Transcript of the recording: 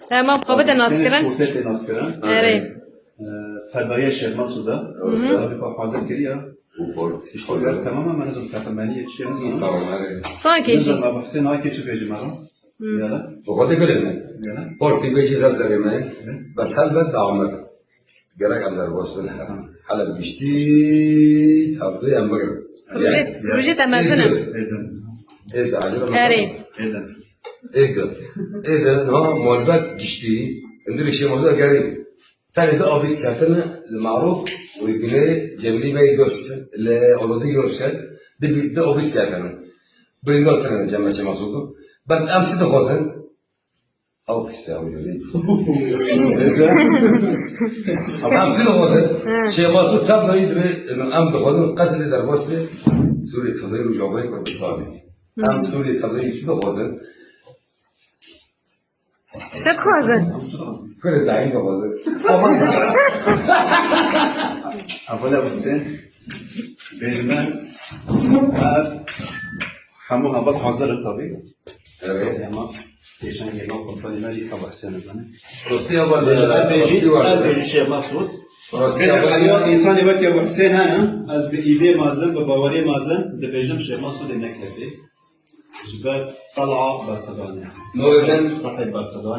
تمام قابة الناس كرن كورتات الناس كرن اري فدايا شير مقصودة بقى حاضر كريا وبورت حاضر تماما ما نزل كاتمانية شيء نزل طبعا هذا صان كيشي نزل أبو حسين هاي كيتش بيجي معهم يلا وقد قلنا يلا بورتي بيجي زلزال ما بس هل بدأ عمر جرك عند الوصف الحرام حلب جشتي تابطي أم بقر بروجيت أمازنا إيدن إيه ده عجبا اري إيدن إيه ده نها مولبات جشتي عندنا شيء موضوع قريب ثاني ده أبيس كاتنا المعروف ويقولي جملي ما يدوشكل اللي أولادي يدوشكل ده أبيس كاتنا برينغول كنا جمع شيء مصوته بس أمس ده خزن أو بس أو يلي بس أمس ده خزن شيء مصوت تبغى يدري إنه أم ده خزن قصد ده الوصف سوري تحضير وجوابي كردستاني أم سوري تحضير شو ده خزن شد خوازن كل زعيم ده خزن أبو حسين بيجمع حموها بط حاضر الطبيب ما تيشان يلا قطني مالي أبو حسين زمان رستي أول بيجي شيء مقصود رستي كده أول إنسان يبكي أبو حسين هنا از بإيدي مازن بباوري مازن ده بيجم شيء مقصود إنك هدي جبال طلعة برتقانية نور من رحب برتقانية